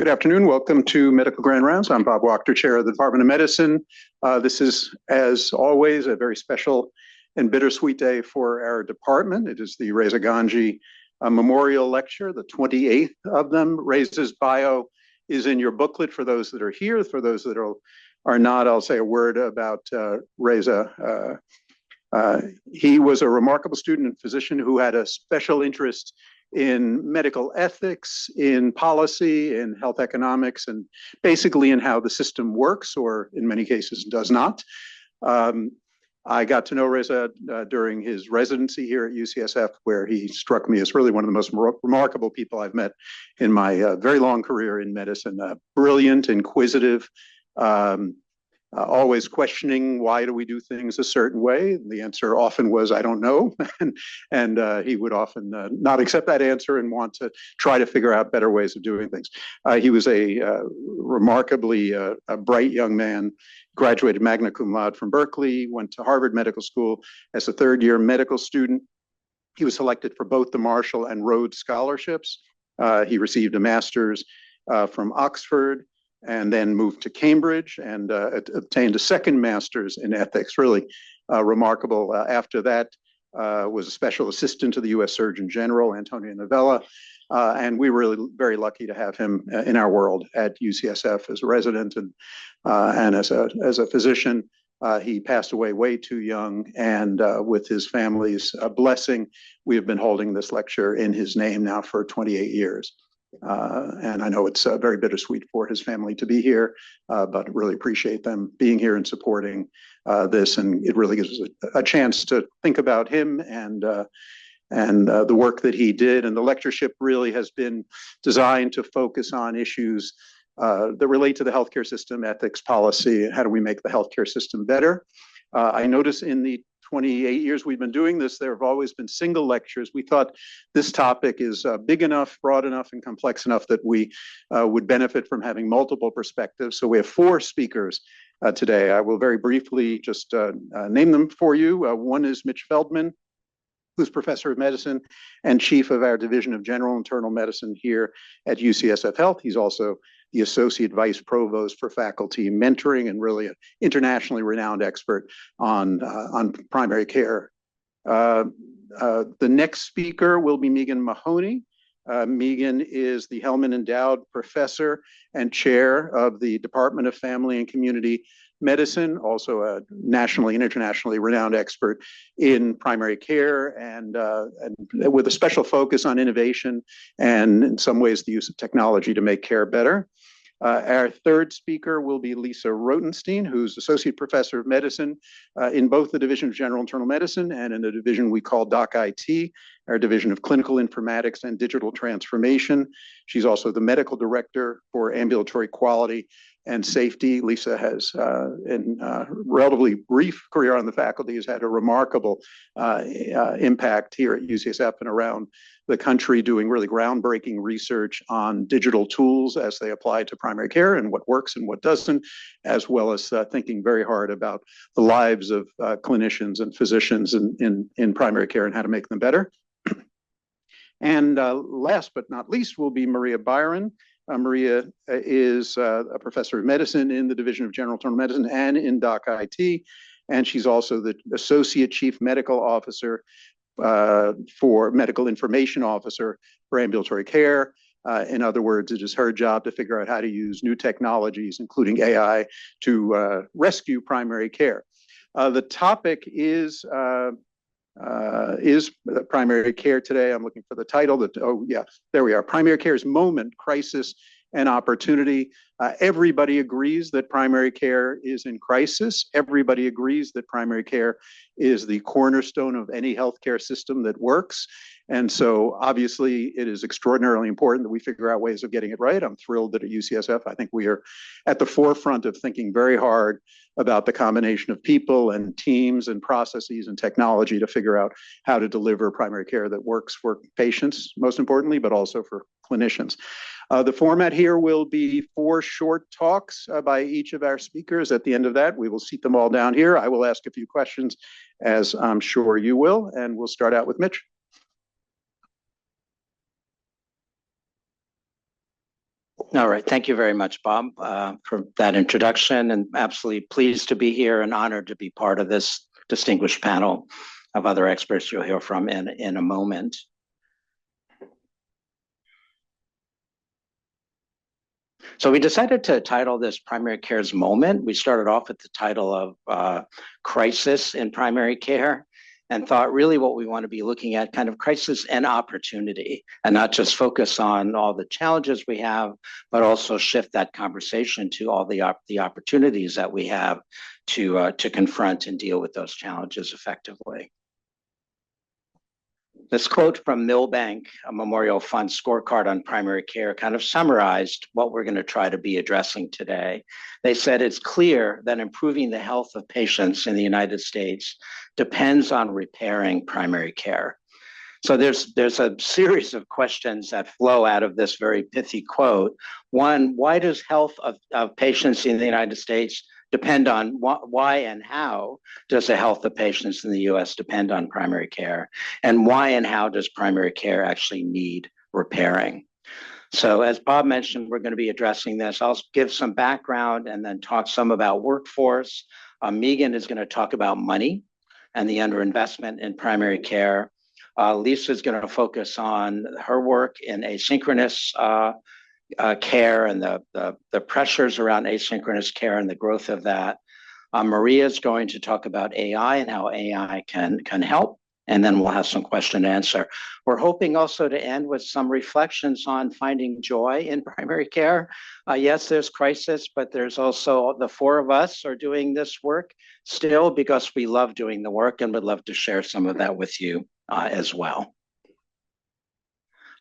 Good afternoon. Welcome to Medical Grand Rounds. I'm Bob Wachter, Chair of the Department of Medicine. This is, as always, a very special and bittersweet day for our department. It is the Reza Gandjei Memorial Lecture, the 28th of them. Reza's bio is in your booklet for those that are here. For those that are not, I'll say a word about Reza. He was a remarkable student and physician who had a special interest in medical ethics, in policy, in health economics, and basically in how the system works, or in many cases does not. I got to know Reza during his residency here at UCSF, where he struck me as really one of the most remarkable people I've met in my very long career in medicine. Brilliant, inquisitive, always questioning, why do we do things a certain way? The answer often was, I don't know. and he would often not accept that answer and want to try to figure out better ways of doing things. He was a remarkably bright young man, graduated magna cum laude from Berkeley, went to Harvard Medical School as a third-year medical student. He was selected for both the Marshall and Rhodes scholarships. He received a master's from Oxford, and then moved to Cambridge and obtained a second master's in ethics, really remarkable. After that, was a special assistant to the U.S. Surgeon General, Antonio Novella, and we were really very lucky to have him in our world at UCSF as a resident and as a physician. He passed away way too young, and with his family's blessing, we have been holding this lecture in his name now for 28 years. And I know it's very bittersweet for his family to be here, but really appreciate them being here and supporting this. And it really gives us a chance to think about him and the work that he did. And the lectureship really has been designed to focus on issues that relate to the healthcare system, ethics, policy, how do we make the healthcare system better. I notice in the 28 years we've been doing this, there have always been single lectures. We thought this topic is big enough, broad enough, and complex enough that we would benefit from having multiple perspectives. So we have 4 speakers today. I will very briefly just name them for you. One is Mitch Feldman, who's professor of medicine and chief of our Division of General Internal Medicine here at UCSF Health. He's also the Associate Vice Provost for Faculty Mentoring and really an internationally renowned expert on primary care. The next speaker will be Megan Mahoney. Megan is the Hellman Endowed Professor and Chair of the Department of Family and Community Medicine, also a nationally and internationally renowned expert in primary care and with a special focus on innovation and in some ways the use of technology to make care better. Our third speaker will be Lisa Rotenstein, who's Associate Professor of Medicine in both the Division of General Internal Medicine and in a division we call Doc IT, our Division of Clinical Informatics and Digital Transformation. She's also the Medical Director for Ambulatory Quality and Safety. Lisa has, in a relatively brief career on the faculty, has had a remarkable impact here at UCSF and around the country, doing really groundbreaking research on digital tools as they apply to primary care and what works and what doesn't, as well as thinking very hard about the lives of clinicians and physicians in primary care and how to make them better. And last but not least will be Maria Byron. Maria is a professor of medicine in the Division of General Internal Medicine and in Doc IT, and she's also the Associate Chief Medical Officer for Medical Information Officer for Ambulatory Care. In other words, it is her job to figure out how to use new technologies, including AI, to rescue primary care. The topic is primary care today. I'm looking for the title. Oh, yeah, there we are. Primary care's moment, crisis, and opportunity. Everybody agrees that primary care is in crisis. Everybody agrees that primary care is the cornerstone of any healthcare system that works. And so obviously it is extraordinarily important that we figure out ways of getting it right. I'm thrilled that at UCSF, I think we are at the forefront of thinking very hard about the combination of people and teams and processes and technology to figure out how to deliver primary care that works for patients, most importantly, but also for clinicians. The format here will be 4 short talks by each of our speakers. At the end of that, we will seat them all down here. I will ask a few questions, as I'm sure you will, and we'll start out with Mitch. All right. Thank you very much, Bob, for that introduction, and absolutely pleased to be here and honored to be part of this distinguished panel of other experts you'll hear from in a moment. So we decided to title this Primary Care's Moment. We started off with the title of Crisis in Primary Care, and thought really what we want to be looking at kind of crisis and opportunity, and not just focus on all the challenges we have, but also shift that conversation to all the opportunities that we have to confront and deal with those challenges effectively. This quote from Milbank, a Memorial Fund scorecard on primary care, kind of summarized what we're going to try to be addressing today. They said it's clear that improving the health of patients in the United States depends on repairing primary care. So there's a series of questions that flow out of this very pithy quote. One, why does health of patients in the United States depend on why and how does the health of patients in the US depend on primary care? And why and how does primary care actually need repairing? So as Bob mentioned, we're going to be addressing this. I'll give some background and then talk some about workforce. Megan is going to talk about money and the underinvestment in primary care. Lisa is going to focus on her work in asynchronous care and the pressures around asynchronous care and the growth of that. Maria is going to talk about AI and how AI can help, and then we'll have some question and answer. We're hoping also to end with some reflections on finding joy in primary care. Yes, there's crisis, but there's also the four of us are doing this work still because we love doing the work and would love to share some of that with you as well.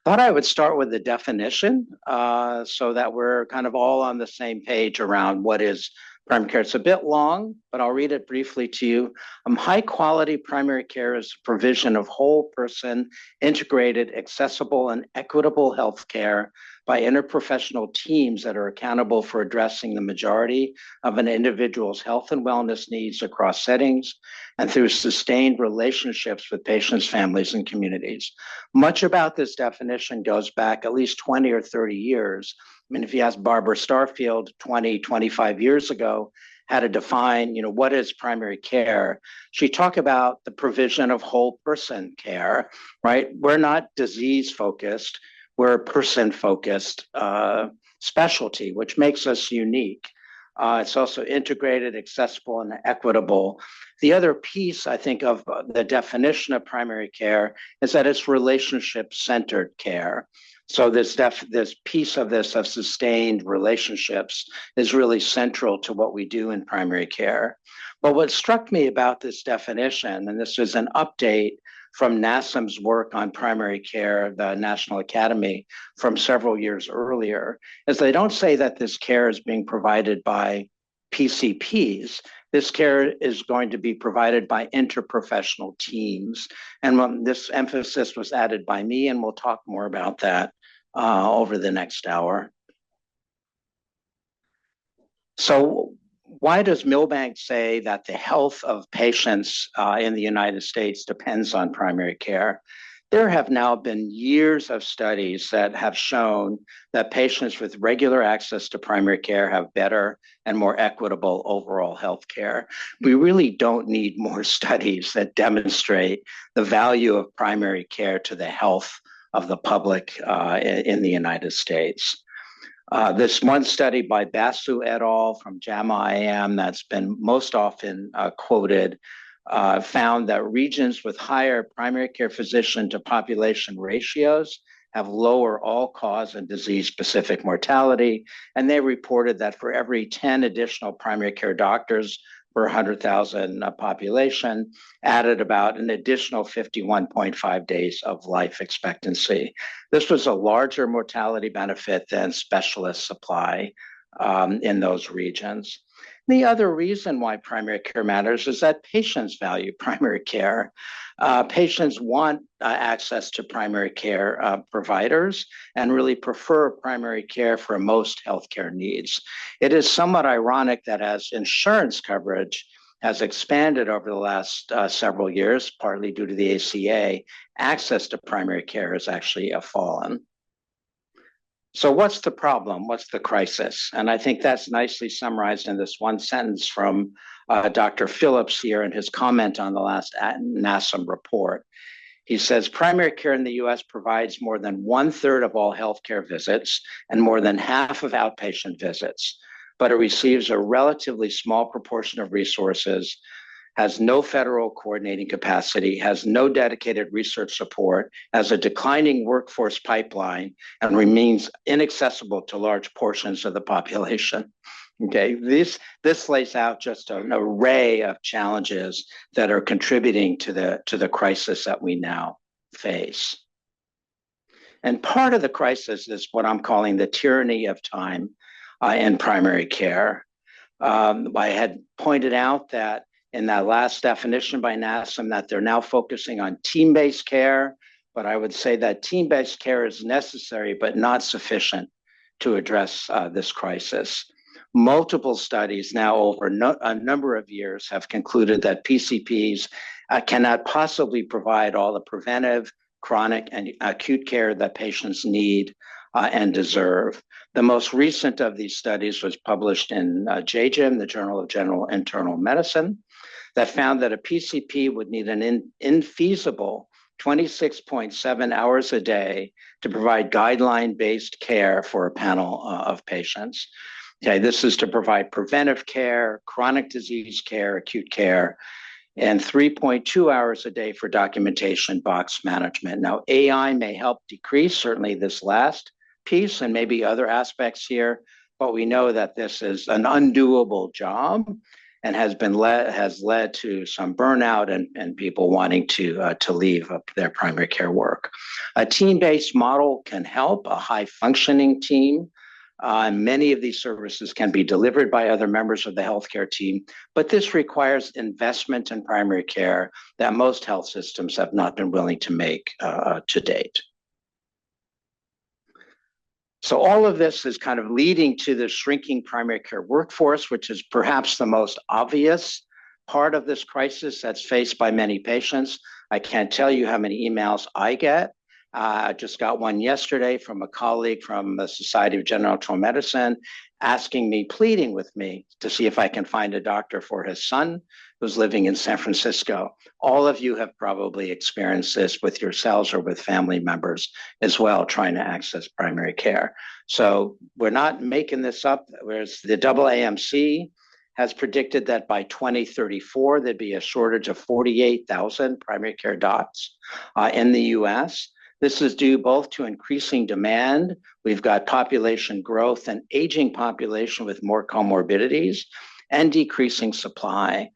Thought I would start with the definition so that we're kind of all on the same page around what is primary care. It's a bit long, but I'll read it briefly to you. High quality primary care is provision of whole person, integrated, accessible, and equitable health care by interprofessional teams that are accountable for addressing the majority of an individual's health and wellness needs across settings and through sustained relationships with patients, families, and communities. Much about this definition goes back at least 20 or 30 years. I mean, if you ask Barbara Starfield 20, 25 years ago how to define, what is primary care, she talked about the provision of whole person care, right? We're not disease focused, we're a person focused specialty, which makes us unique. It's also integrated, accessible, and equitable. The other piece, I think, of the definition of primary care is that it's relationship-centered care. So this piece of this of sustained relationships is really central to what we do in primary care. But what struck me about this definition, and this is an update from NASM's work on primary care, the National Academy, from several years earlier, is they don't say that this care is being provided by PCPs. This care is going to be provided by interprofessional teams. And this emphasis was added by me, and we'll talk more about that over the next hour. So why does Milbank say that the health of patients in the United States depends on primary care? There have now been years of studies that have shown that patients with regular access to primary care have better and more equitable overall health care. We really don't need more studies that demonstrate the value of primary care to the health of the public in the United States. This one study by Basu et al. From JAMA IM that's been most often quoted found that regions with higher primary care physician to population ratios have lower all-cause and disease-specific mortality, and they reported that for every 10 additional primary care doctors per 100,000 population, added about an additional 51.5 days of life expectancy. This was a larger mortality benefit than specialist supply in those regions. The other reason why primary care matters is that patients value primary care. Patients want access to primary care providers and really prefer primary care for most healthcare needs. It is somewhat ironic that as insurance coverage has expanded over the last several years, partly due to the ACA, access to primary care has actually fallen. So what's the problem? What's the crisis? And I think that's nicely summarized in this one sentence from Dr. Phillips here in his comment on the last NASM report. He says primary care in the US provides more than 1/3 of all healthcare visits and more than half of outpatient visits, but it receives a relatively small proportion of resources, has no federal coordinating capacity, has no dedicated research support, has a declining workforce pipeline, and remains inaccessible to large portions of the population. Okay, this lays out just an array of challenges that are contributing to the crisis that we now face. And part of the crisis is what I'm calling the tyranny of time in primary care. I had pointed out that in that last definition by NASM that they're now focusing on team-based care, but I would say that team-based care is necessary but not sufficient to address this crisis. Multiple studies now over a number of years have concluded that PCPs cannot possibly provide all the preventive, chronic, and acute care that patients need and deserve. The most recent of these studies was published in DGIM, the Journal of General Internal Medicine, that found that a PCP would need an infeasible 26.7 hours a day to provide guideline-based care for a panel of patients. Okay, this is to provide preventive care, chronic disease care, acute care, and 3.2 hours a day for documentation box management. Now, AI may help decrease certainly this last piece and maybe other aspects here, but we know that this is an undoable job and has led to some burnout and people wanting to leave their primary care work. A team-based model can help a high-functioning team. Many of these services can be delivered by other members of the healthcare team, but this requires investment in primary care that most health systems have not been willing to make to date. So all of this is kind of leading to the shrinking primary care workforce, which is perhaps the most obvious part of this crisis that's faced by many patients. I can't tell you how many emails I get. I just got one yesterday from a colleague from the Society of General Internal Medicine asking me, pleading with me to see if I can find a doctor for his son who's living in San Francisco. All of you have probably experienced this with yourselves or with family members as well, trying to access primary care. So we're not making this up, whereas the AAMC has predicted that by 2034, there'd be a shortage of 48,000 primary care docs in the US. This is due both to increasing demand. We've got population growth and aging population with more comorbidities and decreasing supply.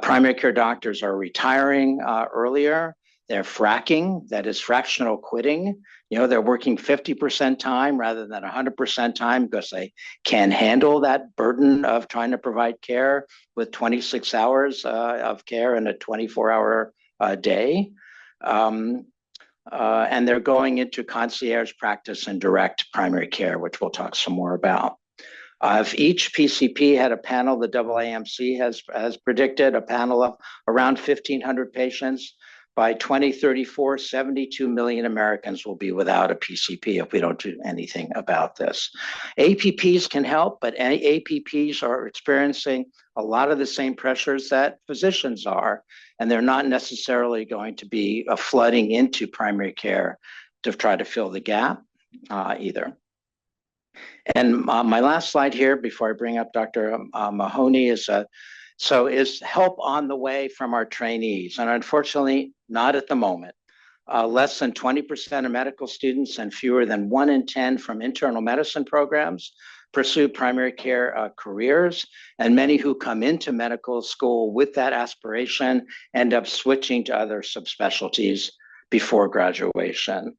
Primary care doctors are retiring earlier. They're fracking, that is fractional quitting. You know, they're working 50% time rather than 100% time because they can't handle that burden of trying to provide care with 26 hours of care in a 24-hour day. And they're going into concierge practice and direct primary care, which we'll talk some more about. If each PCP had a panel, the AAMC has predicted a panel of around 1,500 patients. By 2034, 72 million Americans will be without a PCP if we don't do anything about this. APPs can help, but APPs are experiencing a lot of the same pressures that physicians are, and they're not necessarily going to be flooding into primary care to try to fill the gap either. And my last slide here before I bring up Dr. Mahoney is help on the way from our trainees. And unfortunately, not at the moment. Less than 20% of medical students and fewer than 1 in 10 from internal medicine programs pursue primary care careers. And many who come into medical school with that aspiration end up switching to other subspecialties before graduation.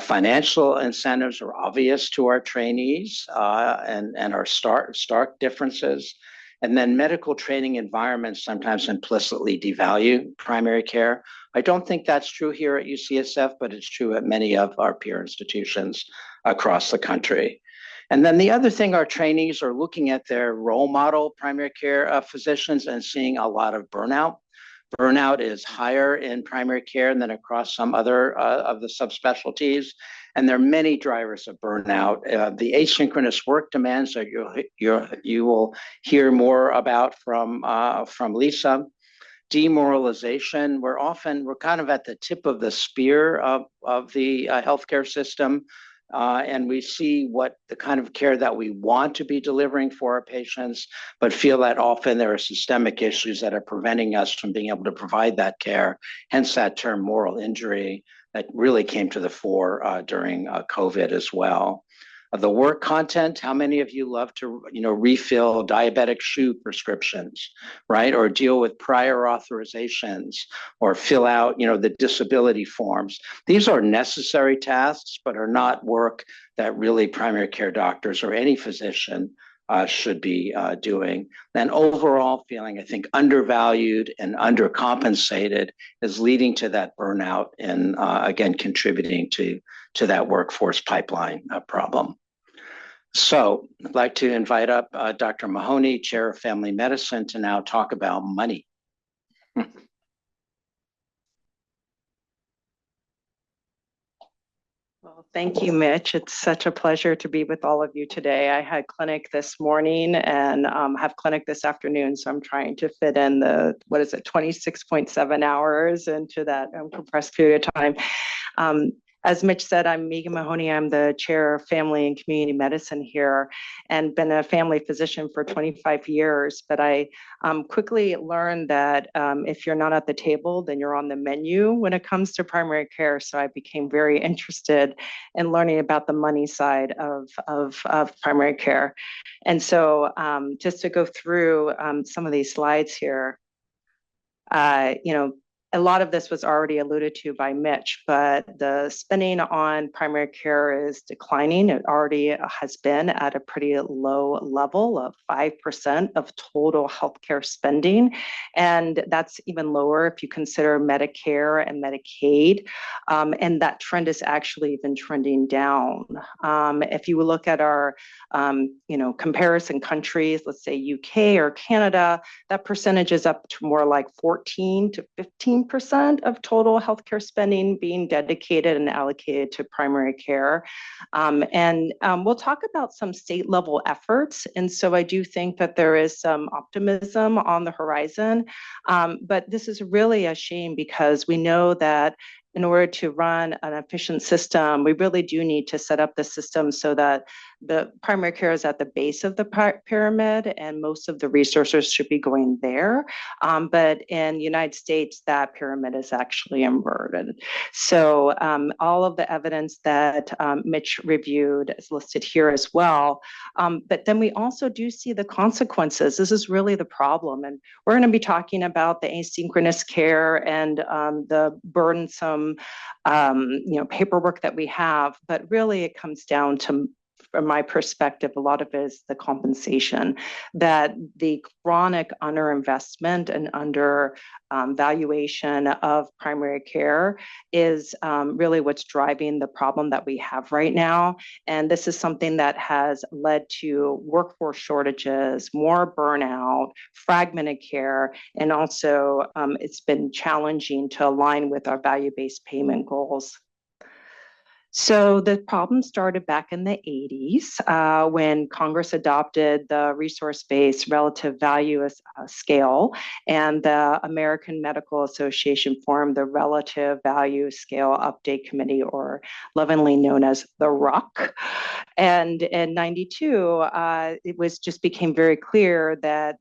Financial incentives are obvious to our trainees and are stark differences. And then medical training environments sometimes implicitly devalue primary care. I don't think that's true here at UCSF, but it's true at many of our peer institutions across the country. And then the other thing, our trainees are looking at their role model primary care physicians and seeing a lot of burnout. Burnout is higher in primary care than across some other of the subspecialties. And there are many drivers of burnout. The asynchronous work demands that you will hear more about from Lisa. Demoralization, we're kind of at the tip of the spear of the healthcare system. And we see what the kind of care that we want to be delivering for our patients, but feel that often there are systemic issues that are preventing us from being able to provide that care. Hence that term moral injury that really came to the fore during COVID as well. The work content, how many of you love to refill diabetic shoe prescriptions, right? Or deal with prior authorizations or fill out the disability forms. These are necessary tasks, but are not work that really primary care doctors or any physician should be doing. And overall feeling, I think, undervalued and undercompensated is leading to that burnout and again, contributing to that workforce pipeline problem. So I'd like to invite up Dr. Mahoney, Chair of Family Medicine, to now talk about money. Well, thank you, Mitch. It's such a pleasure to be with all of you today. I had clinic this morning and have clinic this afternoon, so I'm trying to fit in 26.7 hours into that compressed period of time. As Mitch said, I'm Megan Mahoney. I'm the chair of family and community medicine here and been a family physician for 25 years. But I quickly learned that if you're not at the table, then you're on the menu when it comes to primary care. So I became very interested in learning about the money side of primary care. And so just to go through some of these slides here, a lot of this was already alluded to by Mitch, but the spending on primary care is declining. It already has been at a pretty low level of 5% of total healthcare spending. And that's even lower if you consider Medicare and Medicaid. And that trend has actually been trending down. If you look at our comparison countries, let's say UK or Canada, that percentage is up to more like 14 to 15% of total healthcare spending being dedicated and allocated to primary care. And we'll talk about some state level efforts. And so I do think that there is some optimism on the horizon. But this is really a shame because we know that in order to run an efficient system, we really do need to set up the system so that the primary care is at the base of the pyramid and most of the resources should be going there. But in the United States, that pyramid is actually inverted. So all of the evidence that Mitch reviewed is listed here as well. But then we also do see the consequences. This is really the problem. And we're going to be talking about the asynchronous care and the burdensome paperwork that we have. But really it comes down to, from my perspective, a lot of it is the compensation, that the chronic underinvestment and undervaluation of primary care is really what's driving the problem that we have right now. And this is something that has led to workforce shortages, more burnout, fragmented care, and also it's been challenging to align with our value-based payment goals. So the problem started back in the 80s when Congress adopted the resource-based relative value scale, and the American Medical Association formed the Relative Value Scale Update Committee, or lovingly known as the RUC. And in 92, it became very clear that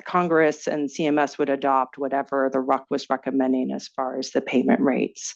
Congress and CMS would adopt whatever the RUC was recommending as far as the payment rates.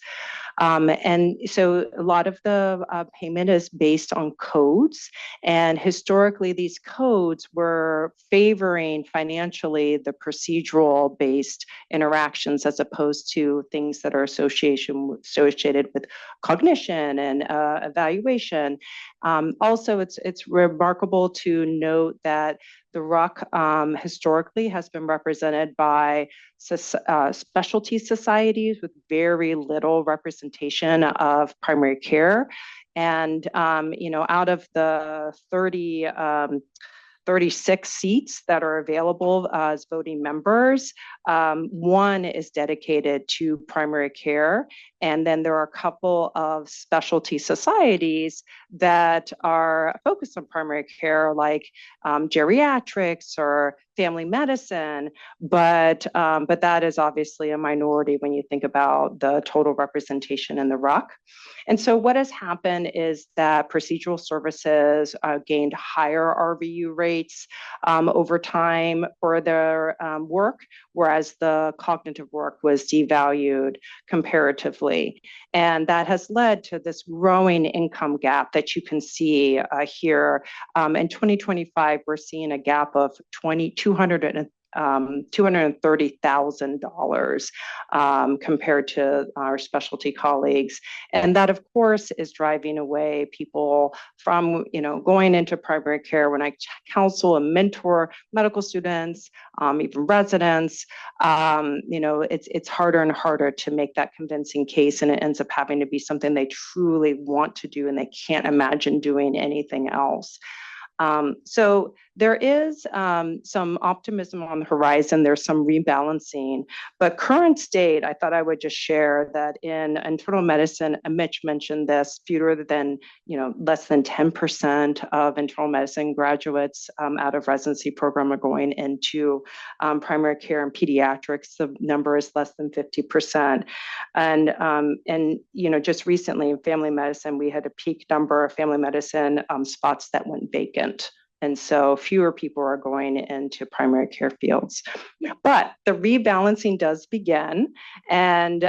And so a lot of the payment is based on codes. And historically, these codes were favoring financially the procedural based interactions as opposed to things that are associated with cognition and evaluation. Also, it's remarkable to note that the RUC historically has been represented by specialty societies with very little representation of primary care. And, out of the 30 36 seats that are available as voting members. One is dedicated to primary care, and then there are a couple of specialty societies that are focused on primary care, like geriatrics or family medicine, but that is obviously a minority when you think about the total representation in the RUC. And so what has happened is that procedural services gained higher RVU rates over time for their work, whereas the cognitive work was devalued comparatively. And that has led to this growing income gap that you can see here. In 2025, we're seeing a gap of $230,000 compared to our specialty colleagues. And that, of course, is driving away people from, going into primary care. When I counsel and mentor medical students, even residents, it's harder and harder to make that convincing case, and it ends up having to be something they truly want to do and they can't imagine doing anything else. So there is some optimism on the horizon. There's some rebalancing, but current state, I thought I would just share that in internal medicine, Mitch mentioned this, fewer than, less than 10% of internal medicine graduates out of residency program are going into primary care and pediatrics. The number is less than 50%. And just recently in family medicine, we had a peak number of family medicine spots that went vacant. And so fewer people are going into primary care fields. But the rebalancing does begin. And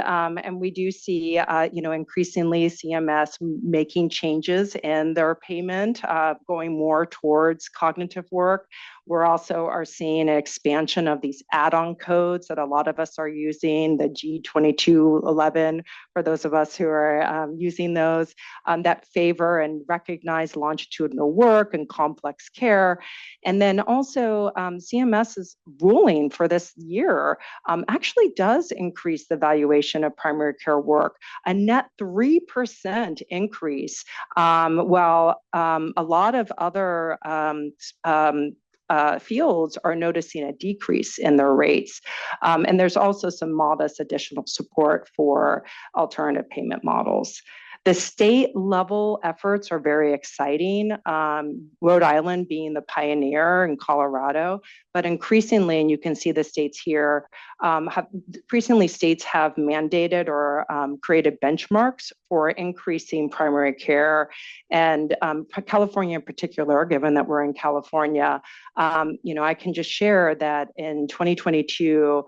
we do see, increasingly CMS making changes in their payment, going more towards cognitive work. We're also are seeing an expansion of these add-on codes that a lot of us are using, the G2211, for those of us who are using those, that favor and recognize longitudinal work and complex care. And then also CMS's ruling for this year actually does increase the valuation of primary care work, a net 3% increase, while a lot of other fields are noticing a decrease in their rates. And there's also some modest additional support for alternative payment models. The state level efforts are very exciting, Rhode Island being the pioneer in Colorado, but increasingly, and you can see the states here, increasingly states have mandated or created benchmarks for increasing primary care. And California in particular, given that we're in California, I can just share that in 2022,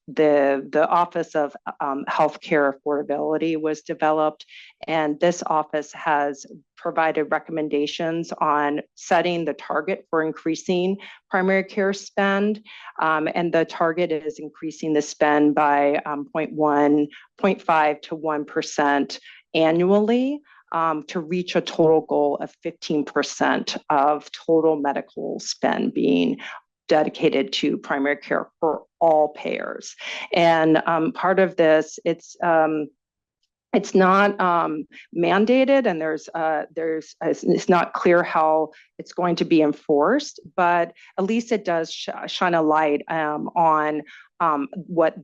the Office of Healthcare Affordability was developed, and this office has provided recommendations on setting the target for increasing primary care spend, and the target is increasing the spend by 0.5 to 1% annually, to reach a total goal of 15% of total medical spend being dedicated to primary care for all payers. And part of this, it's not mandated, and it's not clear how it's going to be enforced, but at least it does shine a light on what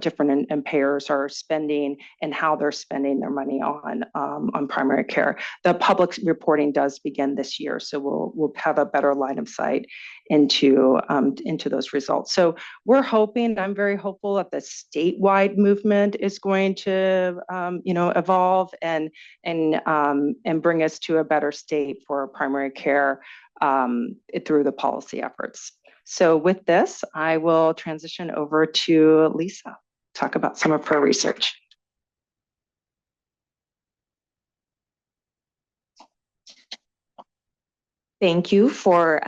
different payers are spending and how they're spending their money on primary care. The public reporting does begin this year, so we'll have a better line of sight into those results. So we're hoping, I'm very hopeful that the statewide movement is going to evolve and bring us to a better state for primary care through the policy efforts. So with this, I will transition over to Lisa, talk about some of her research. Thank you for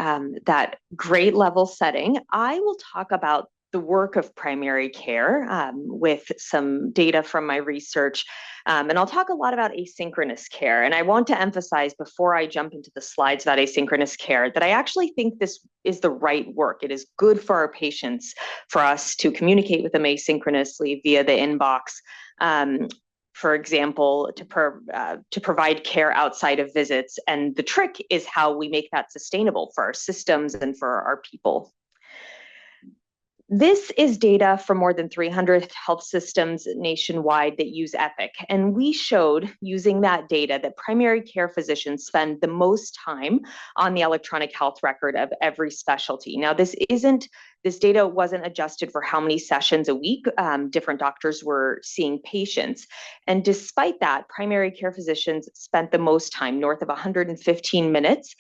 that great level setting. I will talk about the work of primary care with some data from my research. And I'll talk a lot about asynchronous care. And I want to emphasize before I jump into the slides about asynchronous care that I actually think this is the right work. It is good for our patients, for us to communicate with them asynchronously via the inbox. for example, to provide care outside of visits. And the trick is how we make that sustainable for our systems and for our people. This is data from more than 300 health systems nationwide that use Epic. And we showed using that data that primary care physicians spend the most time on the electronic health record of every specialty. Now, this data wasn't adjusted for how many sessions a week different doctors were seeing patients. And despite that, primary care physicians spent the most time, north of 115 minutes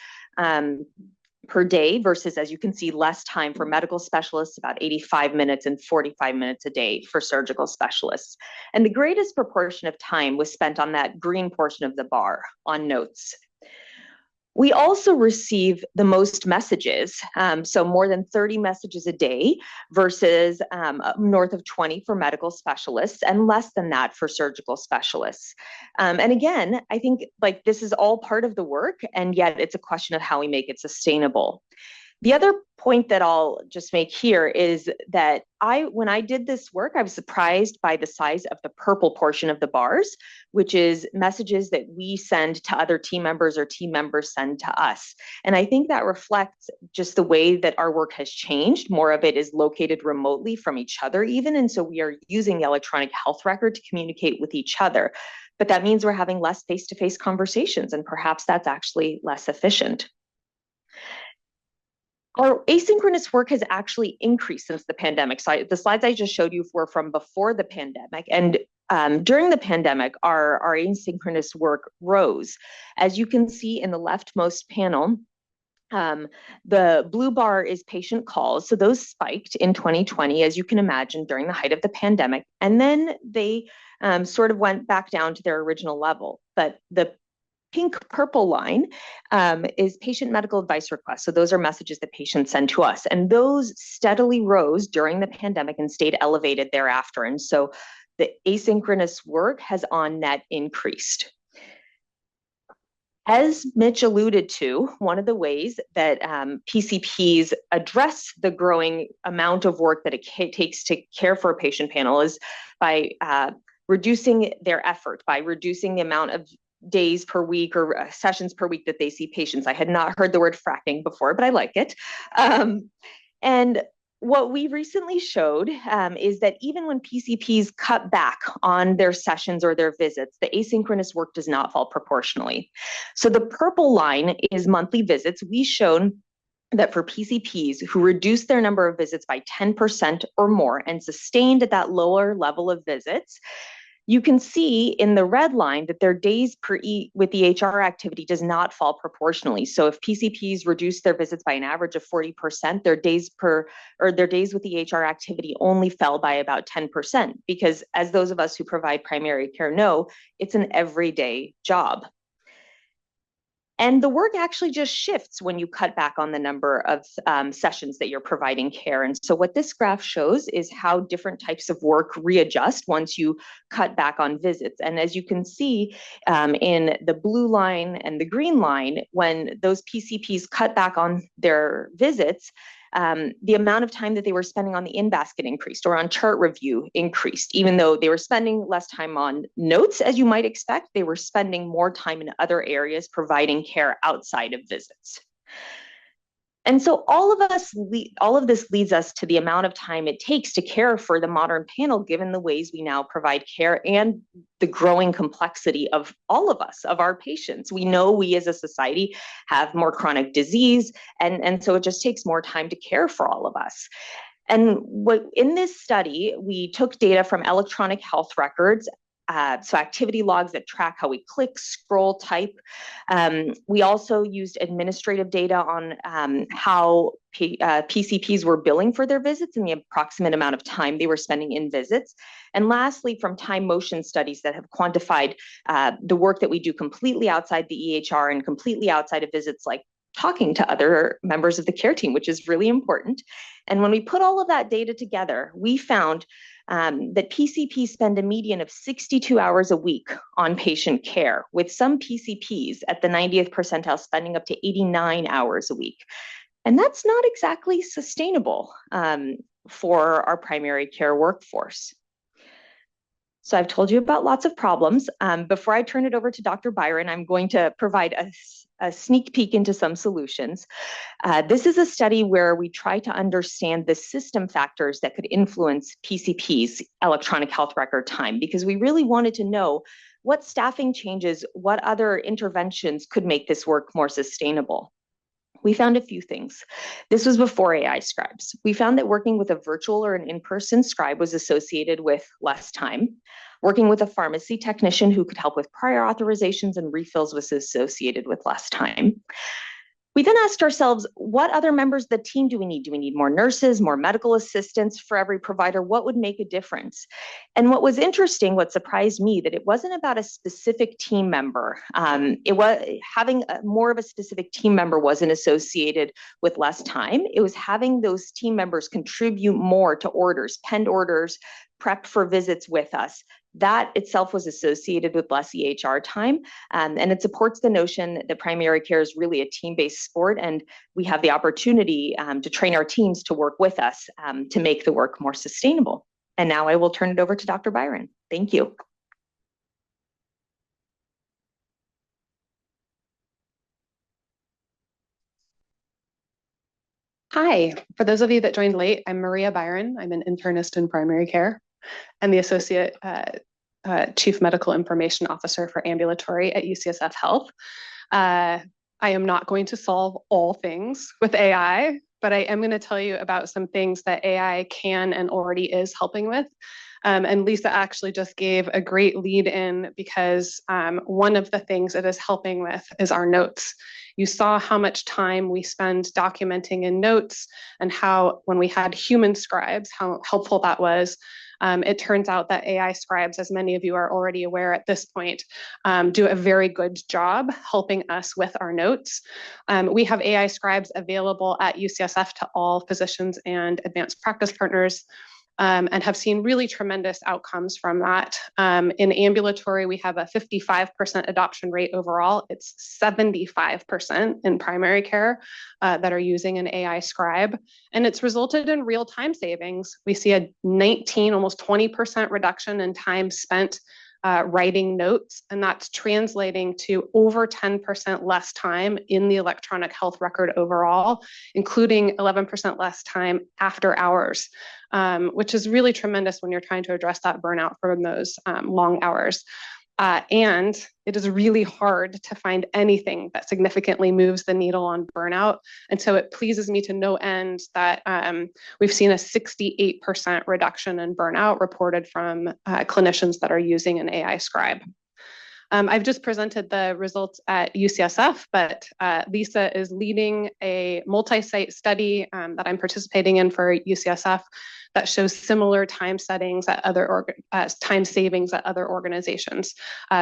per day, versus, as you can see, less time for medical specialists, about 85 minutes, and 45 minutes a day for surgical specialists. And the greatest proportion of time was spent on that green portion of the bar, on notes. We also receive the most messages, so more than 30 messages a day versus north of 20 for medical specialists and less than that for surgical specialists. And again, I think like this is all part of the work, and yet it's a question of how we make it sustainable. The other point that I'll just make here is that when I did this work, I was surprised by the size of the purple portion of the bars, which is messages that we send to other team members or team members send to us. And I think that reflects just the way that our work has changed. More of it is located remotely from each other even. And so we are using the electronic health record to communicate with each other. But that means we're having less face-to-face conversations, and perhaps that's actually less efficient. Our asynchronous work has actually increased since the pandemic. So the slides I just showed you were from before the pandemic. And during the pandemic, our asynchronous work rose. As you can see in the leftmost panel, the blue bar is patient calls. So those spiked in 2020, as you can imagine, during the height of the pandemic. And then they sort of went back down to their original level. But the pink purple line is patient medical advice requests. So those are messages that patients send to us. And those steadily rose during the pandemic and stayed elevated thereafter. And so the asynchronous work has on net increased. As Mitch alluded to, one of the ways that PCPs address the growing amount of work that it takes to care for a patient panel is by reducing their effort, by reducing the amount of days per week or sessions per week that they see patients. I had not heard the word fracking before, but I like it. And what we recently showed is that even when PCPs cut back on their sessions or their visits, the asynchronous work does not fall proportionally. So the purple line is monthly visits. We've shown that for PCPs who reduced their number of visits by 10% or more and sustained at that lower level of visits, you can see in the red line that their days per with EHR activity does not fall proportionally. So if PCPs reduce their visits by an average of 40%, their days with EHR activity only fell by about 10%, because as those of us who provide primary care know, it's an everyday job. And the work actually just shifts when you cut back on the number of sessions that you're providing care. And so what this graph shows is how different types of work readjust once you cut back on visits. And as you can see in the blue line and the green line, when those PCPs cut back on their visits, the amount of time that they were spending on the in-basket increased, or on chart review increased. Even though they were spending less time on notes, as you might expect, they were spending more time in other areas providing care outside of visits. And so all of this leads us to the amount of time it takes to care for the modern panel, given the ways we now provide care and the growing complexity of all of us, of our patients. We know we as a society have more chronic disease, and so it just takes more time to care for all of us. And in this study, we took data from electronic health records, so activity logs that track how we click, scroll, type. We also used administrative data on how PCPs were billing for their visits and the approximate amount of time they were spending in visits. And lastly, from time motion studies that have quantified the work that we do completely outside the EHR and completely outside of visits, like talking to other members of the care team, which is really important. And when we put all of that data together, we found that PCPs spend a median of 62 hours a week on patient care, with some PCPs at the 90th percentile spending up to 89 hours a week. And that's not exactly sustainable for our primary care workforce. So I've told you about lots of problems. Before I turn it over to Dr. Byron, I'm going to provide a sneak peek into some solutions. This is a study where we try to understand the system factors that could influence PCP's electronic health record time, because we really wanted to know what staffing changes, what other interventions could make this work more sustainable. We found a few things. This was before AI scribes. We found that working with a virtual or an in-person scribe was associated with less time. Working with a pharmacy technician who could help with prior authorizations and refills was associated with less time. We then asked ourselves, what other members of the team do we need? Do we need more nurses, more medical assistants for every provider? What would make a difference? And what was interesting, what surprised me, that it wasn't about a specific team member. It was having more of a specific team member wasn't associated with less time. It was having those team members contribute more to orders, penned orders, prepped for visits with us. That itself was associated with less EHR time. And it supports the notion that primary care is really a team-based sport, and we have the opportunity to train our teams to work with us to make the work more sustainable. And now I will turn it over to Dr. Byron. Thank you. Hi, for those of you that joined late, I'm Maria Byron. I'm an internist in primary care and the Associate Chief Medical Information Officer for ambulatory at UCSF Health. I am not going to solve all things with AI, but I am going to tell you about some things that AI can and already is helping with. And Lisa actually just gave a great lead in, because one of the things it is helping with is our notes. You saw how much time we spend documenting in notes, and how when we had human scribes, how helpful that was. It turns out that AI scribes, as many of you are already aware at this point, do a very good job helping us with our notes. We have AI scribes available at UCSF to all physicians and advanced practice partners, and have seen really tremendous outcomes from that. In ambulatory, we have a 55% adoption rate overall. It's 75% in primary care that are using an AI scribe, and it's resulted in real time savings. We see a 19, almost 20% reduction in time spent writing notes, and that's translating to over 10% less time in the electronic health record overall, including 11% less time after hours, which is really tremendous when you're trying to address that burnout from those long hours. And it is really hard to find anything that significantly moves the needle on burnout. And so it pleases me to no end that we've seen a 68% reduction in burnout reported from clinicians that are using an AI scribe. I've just presented the results at UCSF, but Lisa is leading a multi-site study that I'm participating in for UCSF that shows similar time settings at other time savings at other organizations.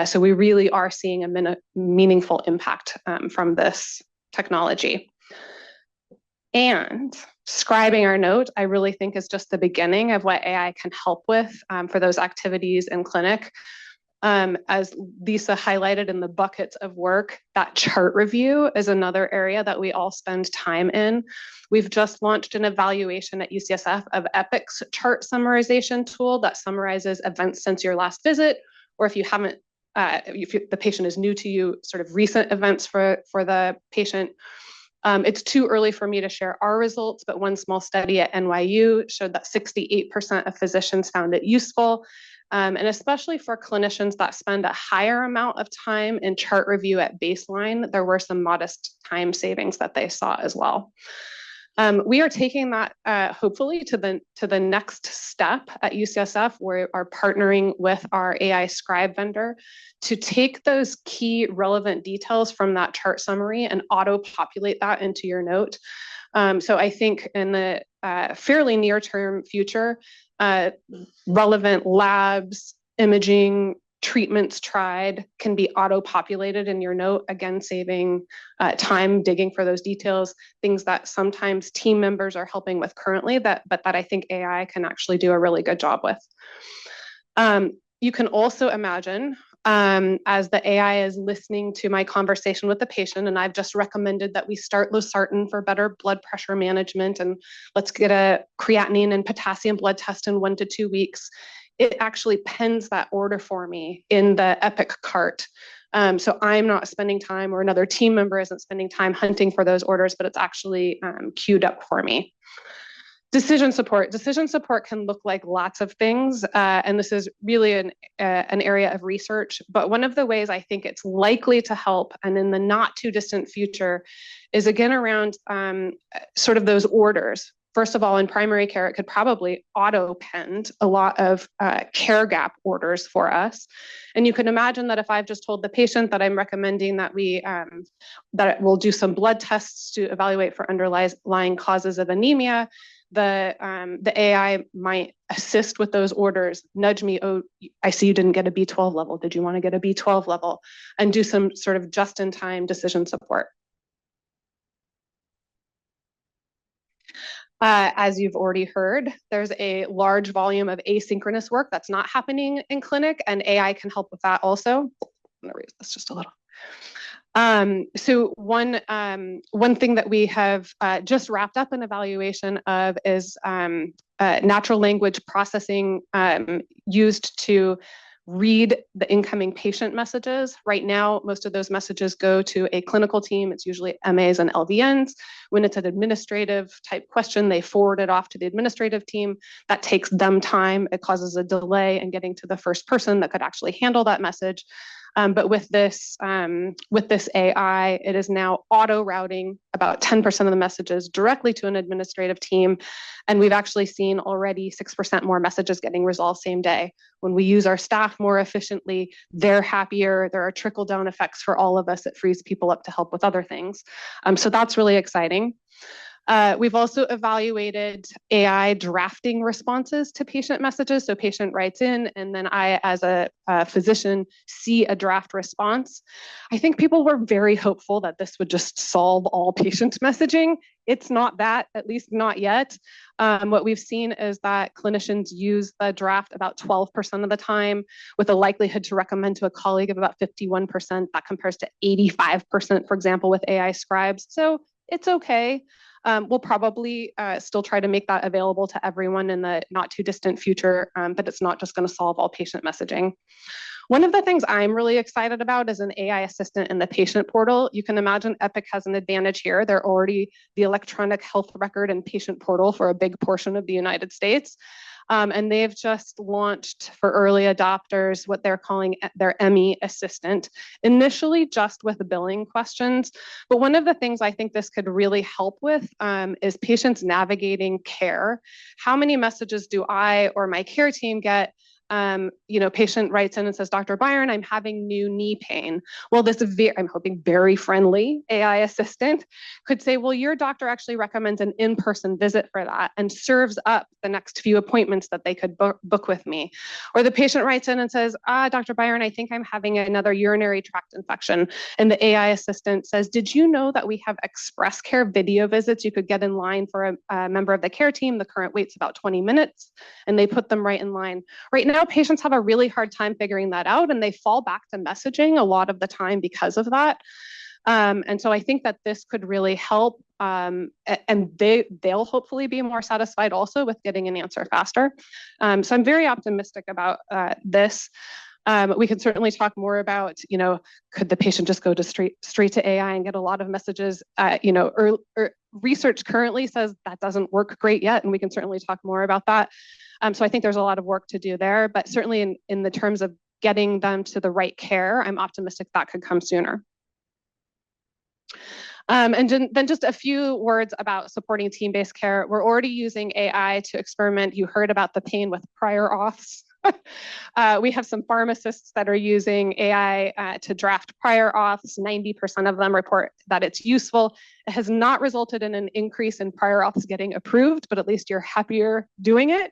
So we really are seeing a meaningful impact from this technology. And scribing our note, I really think, is just the beginning of what AI can help with for those activities in clinic. As Lisa highlighted in the buckets of work, that chart review is another area that we all spend time in. We've just launched an evaluation at UCSF of Epic's chart summarization tool that summarizes events since your last visit, or if you haven't, if the patient is new to you, sort of recent events for the patient. It's too early for me to share our results, but one small study at NYU showed that 68% of physicians found it useful. And especially for clinicians that spend a higher amount of time in chart review at baseline, there were some modest time savings that they saw as well. We are taking that hopefully to the next step at UCSF. We are partnering with our AI scribe vendor to take those key relevant details from that chart summary and auto-populate that into your note. So I think in the fairly near-term future, relevant labs, imaging, treatments tried can be auto-populated in your note, again, saving time digging for those details, things that sometimes team members are helping with currently, but that I think AI can actually do a really good job with. You can also imagine, as the AI is listening to my conversation with the patient, and I've just recommended that we start losartan for better blood pressure management, and let's get a creatinine and potassium blood test in 1 to 2 weeks. it actually pens that order for me in the Epic cart. So I'm not spending time, or another team member isn't spending time hunting for those orders, but it's actually queued up for me. Decision support. Decision support can look like lots of things, and this is really an area of research. But one of the ways I think it's likely to help, and in the not too distant future, is again around sort of those orders. First of all, in primary care, it could probably auto-pend a lot of care gap orders for us. And you can imagine that if I've just told the patient that I'm recommending that that we'll do some blood tests to evaluate for underlying causes of anemia, the AI might assist with those orders, nudge me, oh, I see you didn't get a B12 level. Did you want to get a B12 level? And do some sort of just-in-time decision support. As you've already heard, there's a large volume of asynchronous work that's not happening in clinic, and AI can help with that also. I'm gonna raise this just a little. So one thing that we have just wrapped up an evaluation of is natural language processing used to read the incoming patient messages. Right now, most of those messages go to a clinical team. It's usually MAs and LVNs. When it's an administrative type question, they forward it off to the administrative team. That takes them time. It causes a delay in getting to the first person that could actually handle that message. But with this AI, it is now auto-routing about 10% of the messages directly to an administrative team. And we've actually seen already 6% more messages getting resolved same day. When we use our staff more efficiently, they're happier. There are trickle-down effects for all of us. It frees people up to help with other things. So that's really exciting. We've also evaluated AI drafting responses to patient messages. So patient writes in, and then I, as a physician, see a draft response. I think people were very hopeful that this would just solve all patient messaging. It's not that, at least not yet. What we've seen is that clinicians use the draft about 12% of the time, with a likelihood to recommend to a colleague of about 51%. That compares to 85%, for example, with AI scribes. So it's okay. We'll probably still try to make that available to everyone in the not too distant future, but it's not just going to solve all patient messaging. One of the things I'm really excited about is an AI assistant in the patient portal. You can imagine Epic has an advantage here. They're already the electronic health record and patient portal for a big portion of the United States. And they've just launched for early adopters what they're calling their ME assistant, initially just with billing questions. But one of the things I think this could really help with is patients navigating care. How many messages do I or my care team get? Patient writes in and says, Dr. Byron, I'm having new knee pain. Well, this I'm hoping very friendly AI assistant could say, well, your doctor actually recommends an in-person visit for that and serves up the next few appointments that they could book with me. Or the patient writes in and says, Dr. Byron, I think I'm having another urinary tract infection. And the AI assistant says, did you know that we have express care video visits? You could get in line for a member of the care team. The current wait's about 20 minutes, and they put them right in line. Right now, patients have a really hard time figuring that out, and they fall back to messaging a lot of the time because of that. And so I think that this could really help, and they'll hopefully be more satisfied also with getting an answer faster. So I'm very optimistic about this. We can certainly talk more about, could the patient just go to straight to AI and get a lot of messages? Research currently says that doesn't work great yet, and we can certainly talk more about that. So I think there's a lot of work to do there, but certainly in the terms of getting them to the right care, I'm optimistic that could come sooner. And then just a few words about supporting team-based care. We're already using AI to experiment. You heard about the pain with prior auths. We have some pharmacists that are using AI to draft prior auths. 90% of them report that it's useful. It has not resulted in an increase in prior auths getting approved, but at least you're happier doing it.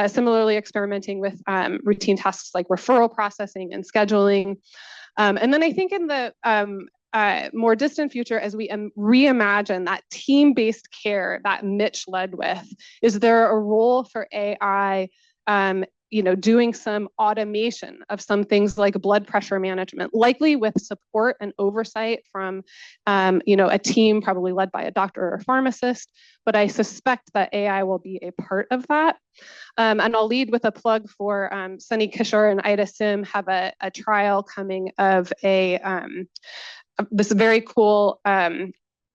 Similarly, experimenting with routine tasks like referral processing and scheduling. And then I think in the more distant future, as we reimagine that team-based care that Mitch led with, is there a role for AI doing some automation of some things like blood pressure management, likely with support and oversight from, a team probably led by a doctor or a pharmacist. But I suspect that AI will be a part of that. And I'll lead with a plug for Sunny Kishore and Ida Sim have a trial coming of this very cool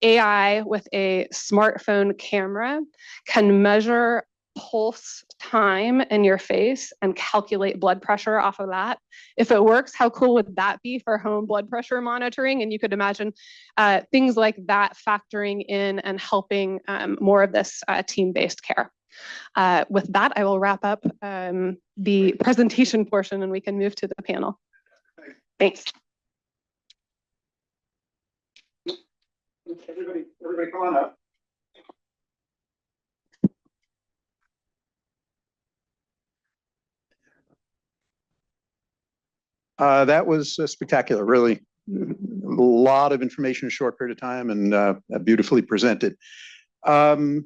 AI with a smartphone camera can measure pulse time in your face and calculate blood pressure off of that. If it works, how cool would that be for home blood pressure monitoring? And you could imagine things like that factoring in and helping more of this team-based care. With that, I will wrap up the presentation portion and we can move to the panel. Thanks. Everybody come on up. That was spectacular, really. A lot of information in a short period of time and beautifully presented. Let me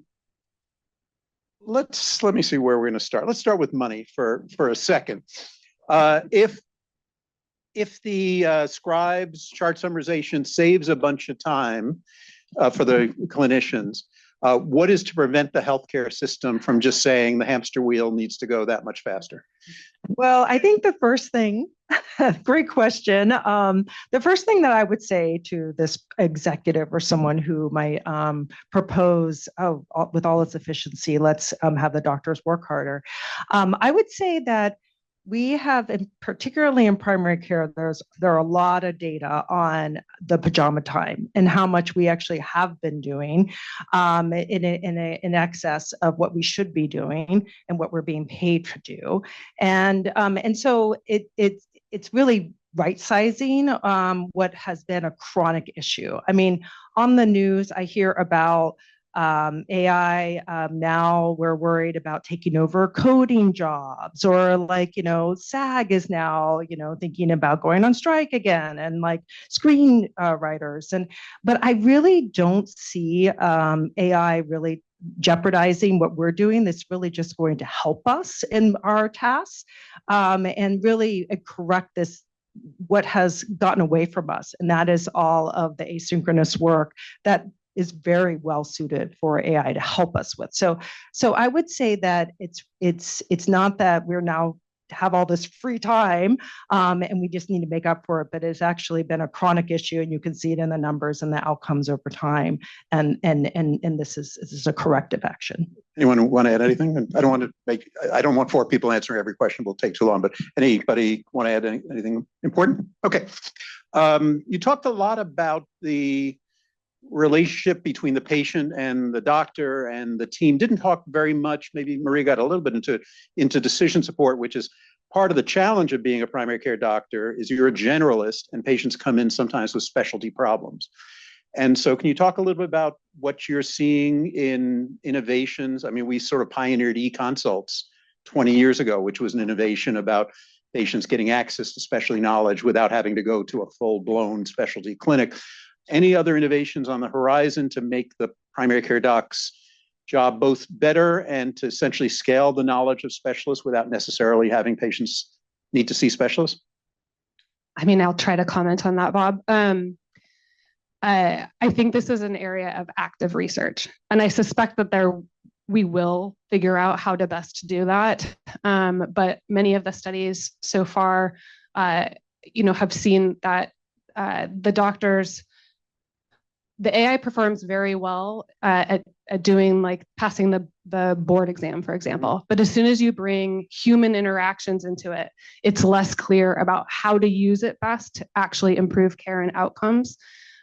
see where we're going to start. Let's start with money for a second. If the scribes chart summarization saves a bunch of time for the clinicians, what is to prevent the healthcare system from just saying the hamster wheel needs to go that much faster? Well, I think the first thing, great question. The first thing that I would say to this executive or someone who might propose, with all its efficiency, let's have the doctors work harder. I would say that we have, particularly in primary care, there are a lot of data on the pajama time and how much we actually have been doing in excess of what we should be doing and what we're being paid to do, and so it's really right sizing what has been a chronic issue. I mean, on the news, I hear about AI, now we're worried about taking over coding jobs, or SAG is now, thinking about going on strike again, and screen writers. But I really don't see AI really jeopardizing what we're doing. That's really just going to help us in our tasks and really correct what has gotten away from us. And that is all of the asynchronous work that is very well suited for AI to help us with. So I would say that it's not that we're now have all this free time and we just need to make up for it, but it's actually been a chronic issue, and you can see it in the numbers and the outcomes over time. And this is a corrective action. Anyone want to add anything? I don't want 4 people answering every question. Will take too long. But anybody want to add anything important? Okay. You talked a lot about the relationship between the patient and the doctor and the team. Didn't talk very much, maybe Maria got a little bit into decision support, which is part of the challenge of being a primary care doctor. Is you're a generalist and patients come in sometimes with specialty problems. And so can you talk a little bit about what you're seeing in innovations? I mean, we sort of pioneered e-consults 20 years ago, which was an innovation about patients getting access to specialty knowledge without having to go to a full-blown specialty clinic. Any other innovations on the horizon to make the primary care doc's job both better and to essentially scale the knowledge of specialists without necessarily having patients need to see specialists? I mean, I'll try to comment on that, Bob. I think this is an area of active research, and I suspect that we will figure out how to best do that. But many of the studies so far, have seen that the AI performs very well at doing passing the board exam, for example. But as soon as you bring human interactions into it, it's less clear about how to use it best to actually improve care and outcomes.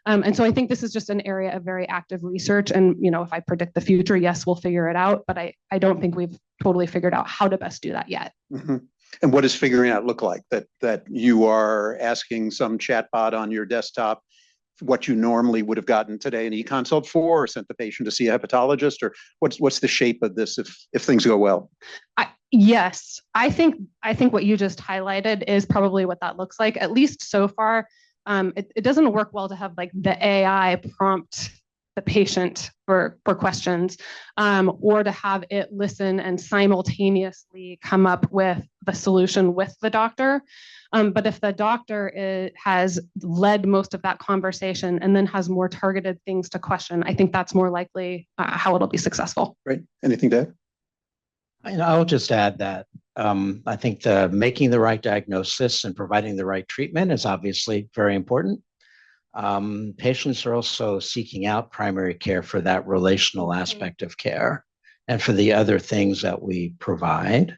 And so I think this is just an area of very active research. And, if I predict the future, yes, we'll figure it out. But I don't think we've totally figured out how to best do that yet. Mm-hmm. And what does figuring out look like? That you are asking some chatbot on your desktop what you normally would have gotten today an e-consult for, or sent the patient to see a hepatologist, or what's the shape of this if things go well? Yes, I think what you just highlighted is probably what that looks like, at least so far. It doesn't work well to have the AI prompt the patient for questions, or to have it listen and simultaneously come up with the solution with the doctor. But if the doctor has led most of that conversation and then has more targeted things to question, I think that's more likely how it'll be successful. Great. Anything to add? I'll just add that I think making the right diagnosis and providing the right treatment is obviously very important. Patients are also seeking out primary care for that relational aspect of care and for the other things that we provide.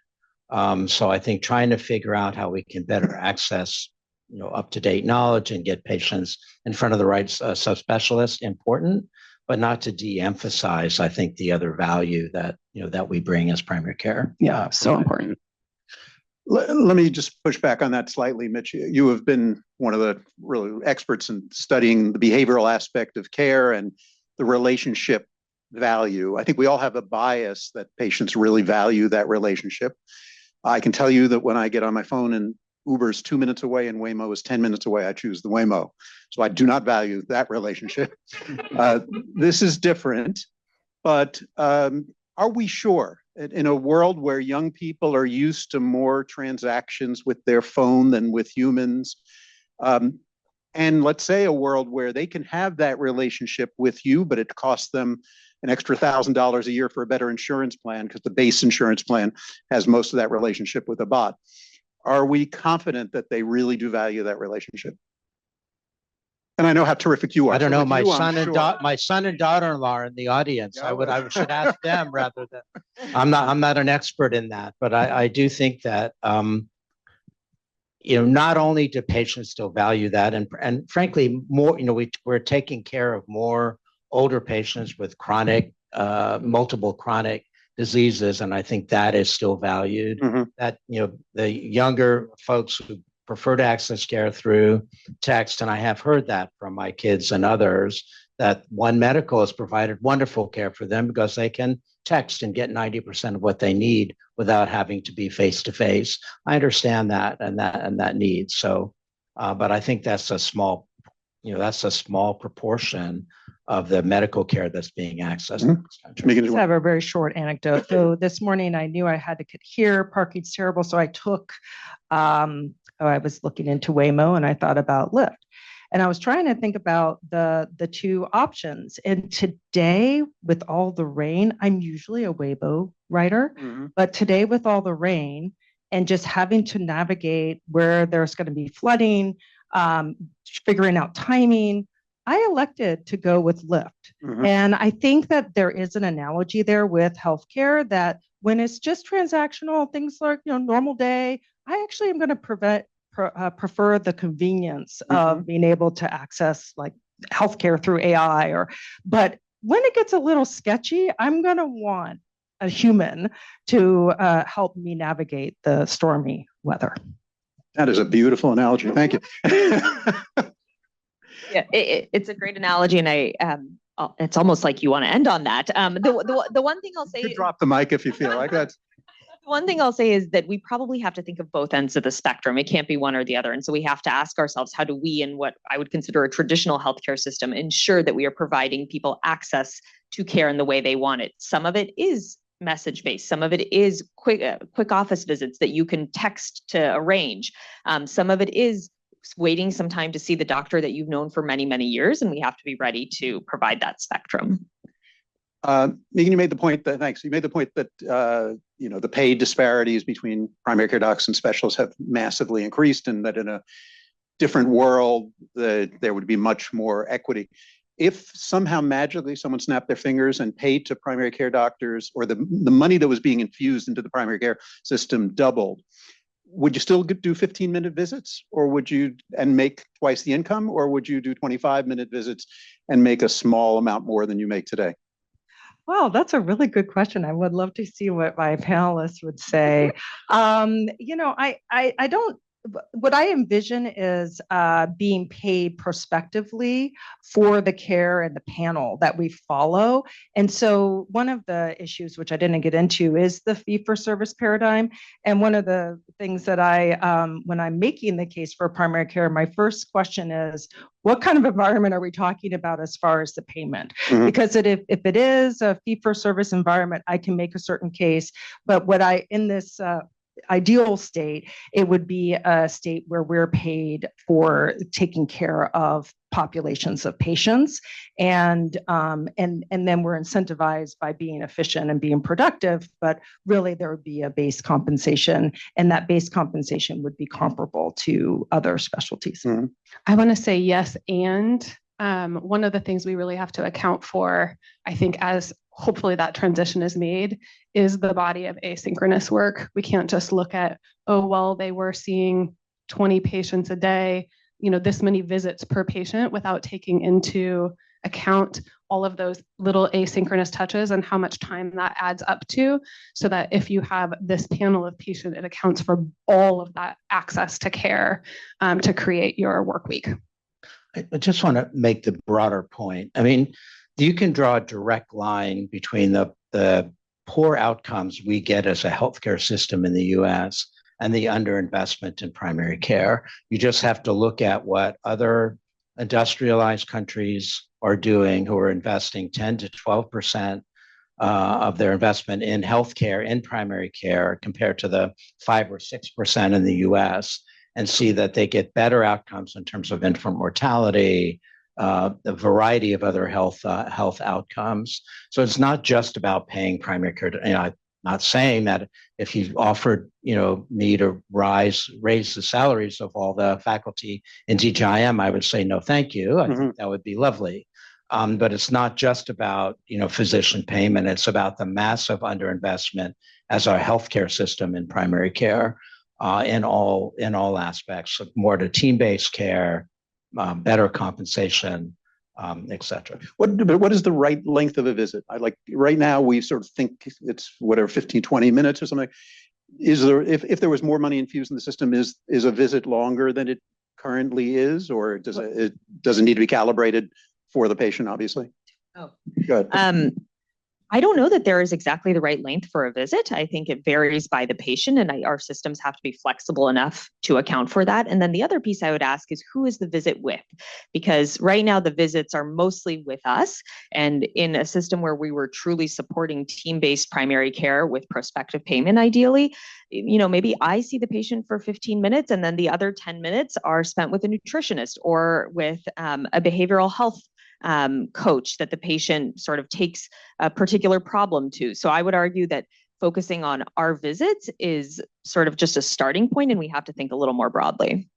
So I think trying to figure out how we can better access, up-to-date knowledge and get patients in front of the right subspecialist, important, but not to de-emphasize, I think, the other value that, that we bring as primary care. Yeah, so important. Let me just push back on that slightly, Mitch. You have been one of the really experts in studying the behavioral aspect of care and the relationship value. I think we all have a bias that patients really value that relationship. I can tell you that when I get on my phone and Uber's 2 minutes away and Waymo is 10 minutes away, I choose the Waymo. So I do not value that relationship. This is different, but are we sure? In a world where young people are used to more transactions with their phone than with humans, and let's say a world where they can have that relationship with you, but it costs them an extra $1,000 a year for a better insurance plan because the base insurance plan has most of that relationship with a bot. Are we confident that they really do value that relationship? And I know how terrific you are. I don't know. My son and daughter-in-law are in the audience. Yeah, I should ask them rather than. I'm not an expert in that, but I do think that not only do patients still value that, and frankly, more. We're taking care of more older patients with multiple chronic diseases, and I think that is still valued. Mm-hmm. That the younger folks who prefer to access care through text, and I have heard that from my kids and others, that One Medical has provided wonderful care for them because they can text and get 90% of what they need without having to be face-to-face. I understand that and that need. So, but I think that's a small proportion of the medical care that's being accessed in this country. I just have a very short anecdote. So this morning I knew I had to hear parking's terrible, so I took I was looking into Waymo and I thought about Lyft. And I was trying to think about the two options. And today, with all the rain, I'm usually a Waymo rider, but today with all the rain and just having to navigate where there's going to be flooding, figuring out timing, I elected to go with Lyft. And I think that there is an analogy there with healthcare that when it's just transactional, things like normal day, I actually am going to prefer the convenience of being able to access like healthcare through AI. But when it gets a little sketchy, I'm going to want a human to help me navigate the stormy weather. That is a beautiful analogy. Thank you. Yeah, it's a great analogy, and it's almost like you want to end on that. The one thing I'll say, you could drop the mic if you feel like that. One thing I'll say is that we probably have to think of both ends of the spectrum. It can't be one or the other. And so we have to ask ourselves, how do we, in what I would consider a traditional healthcare system, ensure that we are providing people access to care in the way they want it? Some of it is message-based. Some of it is quick office visits that you can text to arrange. Some of it is waiting some time to see the doctor that you've known for many, many years. And we have to be ready to provide that spectrum. Megan, you made the point that, thanks. You made the point that, the pay disparities between primary care docs and specialists have massively increased, and that in a different world, there would be much more equity. If somehow magically someone snapped their fingers and paid to primary care doctors, or the money that was being infused into the primary care system doubled, would you still do 15-minute visits, or would you and make twice the income, or would you do 25-minute visits and make a small amount more than you make today? Wow, that's a really good question. I would love to see what my panelists would say. I don't what I envision is being paid prospectively for the care and the panel that we follow. And so one of the issues, which I didn't get into, is the fee-for-service paradigm. And one of the things that when I'm making the case for primary care, my first question is, what kind of environment are we talking about as far as the payment? Mm-hmm. Because if it is a fee-for-service environment, I can make a certain case. But in this ideal state, it would be a state where we're paid for taking care of populations of patients, and then we're incentivized by being efficient and being productive. But really, there would be a base compensation, and that base compensation would be comparable to other specialties. Mm-hmm. I want to say yes, and one of the things we really have to account for, I think, as hopefully that transition is made, is the body of asynchronous work. We can't just look at, oh, well, they were seeing 20 patients a day, this many visits per patient, without taking into account all of those little asynchronous touches and how much time that adds up to, so that if you have this panel of patients, it accounts for all of that access to care to create your work week. I just want to make the broader point. I mean, you can draw a direct line between the poor outcomes we get as a healthcare system in the US and the underinvestment in primary care. You just have to look at what other industrialized countries are doing, who are investing 10 to 12% of their investment in healthcare, in primary care, compared to the 5 or 6% in the US, and see that they get better outcomes in terms of infant mortality, a variety of other health outcomes. So it's not just about paying primary care. I'm not saying that if you offered, me to raise the salaries of all the faculty in DGIM, I would say no, thank you. I think that would be lovely. But it's not just about, physician payment. It's about the massive underinvestment as our healthcare system in primary care, in all aspects, more to team-based care, better compensation, et cetera. What is the right length of a visit? Right now we sort of think it's 15, 20 minutes or something. Is there, if there was more money infused in the system, is a visit longer than it currently is, or does it need to be calibrated for the patient, obviously? Oh, good. I don't know that there is exactly the right length for a visit. I think it varies by the patient, and our systems have to be flexible enough to account for that. And then the other piece I would ask is, who is the visit with? Because right now the visits are mostly with us, and in a system where we were truly supporting team-based primary care with prospective payment, ideally, maybe I see the patient for 15 minutes, and then the other 10 minutes are spent with a nutritionist or with a behavioral health coach that the patient sort of takes a particular problem to. So I would argue that focusing on our visits is sort of just a starting point, and we have to think a little more broadly.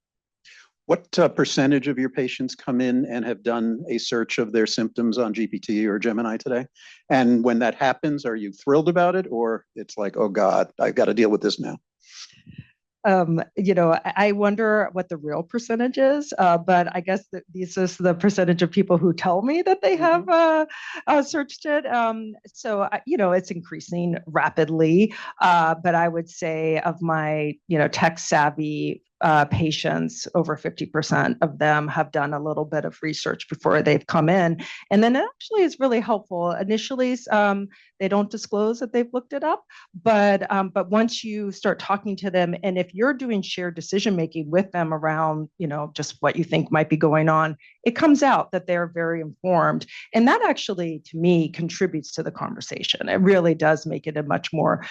What percentage of your patients come in and have done a search of their symptoms on GPT or Gemini today? And when that happens, are you thrilled about it, or it's like, oh God, I've got to deal with this now? I wonder what the real percentage is, but I guess this is the percentage of people who tell me that they have searched it. So it's increasing rapidly, but I would say of my, tech savvy patients, over 50% of them have done a little bit of research before they've come in. And then it actually is really helpful. Initially, they don't disclose that they've looked it up, but once you start talking to them, and if you're doing shared decision-making with them around, just what you think might be going on, it comes out that they're very informed. And that actually, to me, contributes to the conversation. It really does make it a much more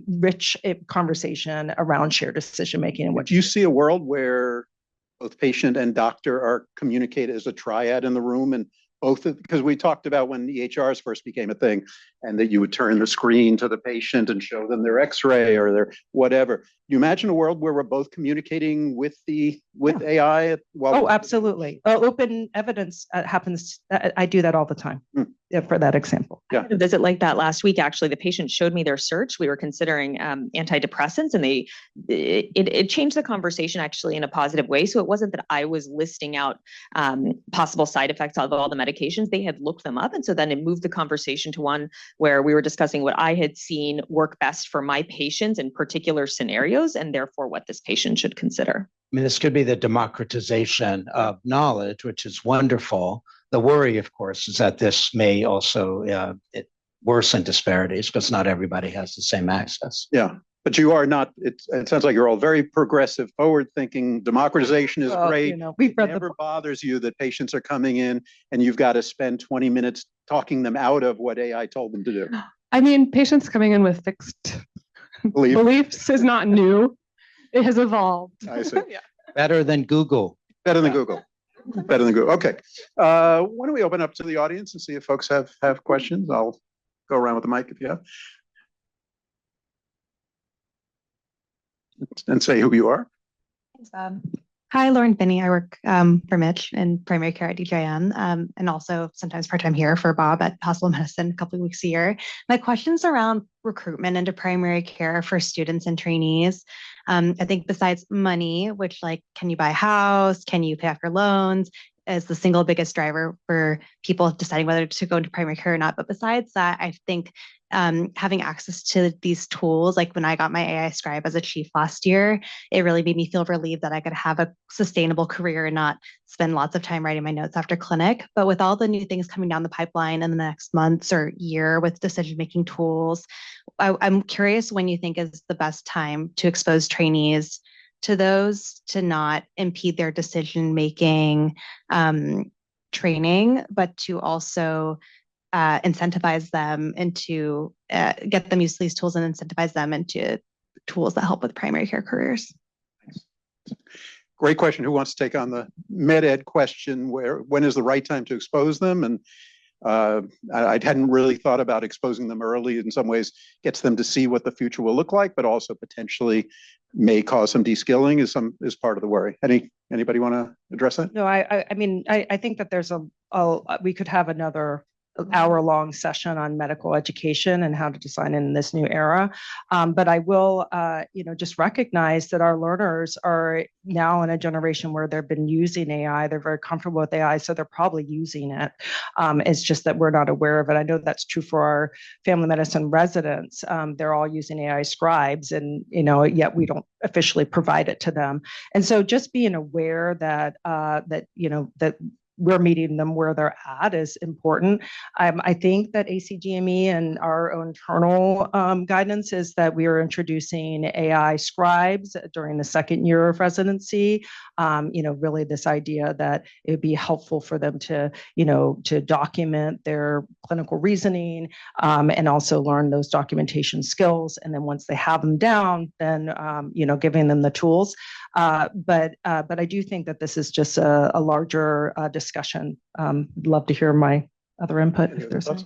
rich conversation around shared decision-making. And what you see a world where both patient and doctor are communicated as a triad in the room, and both, because we talked about when EHRs first became a thing, and that you would turn the screen to the patient and show them their X-ray or their whatever. You imagine a world where we're both communicating with AI? Absolutely. Open evidence happens. I do that all the time. for that example. I had a visit like that last week. Actually, the patient showed me their search. We were considering antidepressants, and it changed the conversation actually in a positive way. So it wasn't that I was listing out possible side effects of all the medications. They had looked them up, and so then it moved the conversation to one where we were discussing what I had seen work best for my patients in particular scenarios, and therefore what this patient should consider. I mean, this could be the democratization of knowledge, which is wonderful. The worry, of course, is that this may also worsen disparities because not everybody has the same access. Yeah, but you are not, it sounds like you're all very progressive, forward-thinking. Democratization is great. We've read it never bothers you that patients are coming in and you've got to spend 20 minutes talking them out of what AI told them to do. I mean, patients coming in with fixed beliefs is not new. It has evolved. I see. Yeah. Better than Google. Better than Google. Better than Google. Okay. Why don't we open up to the audience and see if folks have questions? I'll go around with the mic if you have. And say who you are. Thanks, hi, Lauren Finney. I work for Mitch in primary care at DGIM, and also sometimes part-time here for Bob at Hospital Medicine a couple of weeks a year. My question's around recruitment into primary care for students and trainees. I think besides money, which like, can you buy a house? Can you pay off your loans? Is the single biggest driver for people deciding whether to go into primary care or not. But besides that, I think having access to these tools, like when I got my AI scribe as a chief last year, it really made me feel relieved that I could have a sustainable career and not spend lots of time writing my notes after clinic. But with all the new things coming down the pipeline in the next months or year with decision-making tools, I'm curious when you think is the best time to expose trainees to those, to not impede their decision-making training, but to also incentivize them into get them used to these tools and incentivize them into tools that help with primary care careers. Great question. Who wants to take on the med ed question? When is the right time to expose them? And I hadn't really thought about exposing them early. In some ways, gets them to see what the future will look like, but also potentially may cause some de-skilling is part of the worry. Anybody want to address that? No, I mean, I think that there's we could have another hour-long session on medical education and how to design in this new era. But I will, just recognize that our learners are now in a generation where they've been using AI. They're very comfortable with AI, so they're probably using it. It's just that we're not aware of it. I know that's true for our family medicine residents. They're all using AI scribes, and yet we don't officially provide it to them. And so just being aware that that we're meeting them where they're at is important. I think that ACGME and our own internal guidance is that we are introducing AI scribes during the second year of residency. Really this idea that it would be helpful for them to document their clinical reasoning and also learn those documentation skills. And then once they have them down, then giving them the tools. But I do think that this is just a larger discussion. Love to hear my other input if there's any.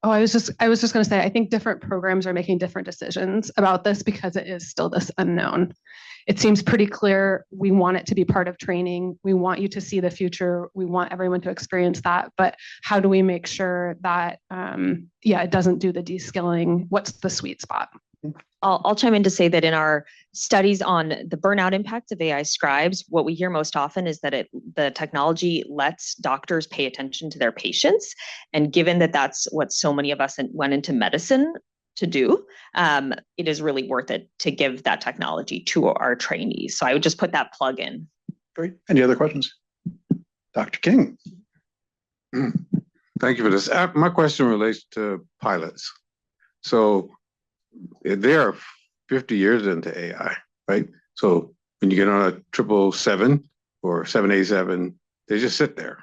Oh, I was just going to say, I think different programs are making different decisions about this because it is still this unknown. It seems pretty clear we want it to be part of training. We want you to see the future. We want everyone to experience that. But how do we make sure that, it doesn't do the de-skilling? What's the sweet spot? I'll chime in to say that in our studies on the burnout impacts of AI scribes, what we hear most often is that the technology lets doctors pay attention to their patients. And given that that's what so many of us went into medicine to do, it is really worth it to give that technology to our trainees. So I would just put that plug in. Great. Any other questions? Dr. King. Thank you for this. My question relates to pilots. So they are 50 years into AI, right? So when you get on a 777 or 787, they just sit there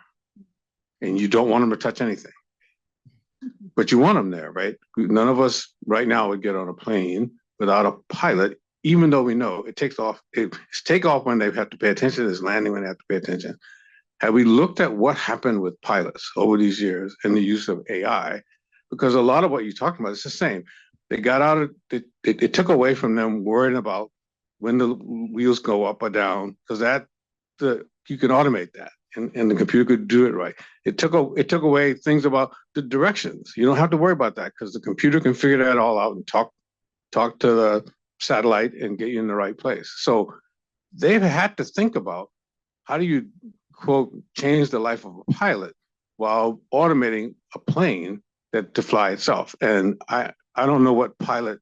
and you don't want them to touch anything, but you want them there, right? None of us right now would get on a plane without a pilot, even though we know it takes off. It's takeoff when they have to pay attention, it's landing when they have to pay attention. Have we looked at what happened with pilots over these years and the use of AI? Because a lot of what you're talking about is the same. They got out of it took away from them worrying about when the wheels go up or down, because you can automate that. and the computer could do it right. It took away things about the directions. You don't have to worry about that because the computer can figure that all out and talk to the satellite and get you in the right place. So they've had to think about how do you, quote, change the life of a pilot while automating a plane to fly itself. And I don't know what pilot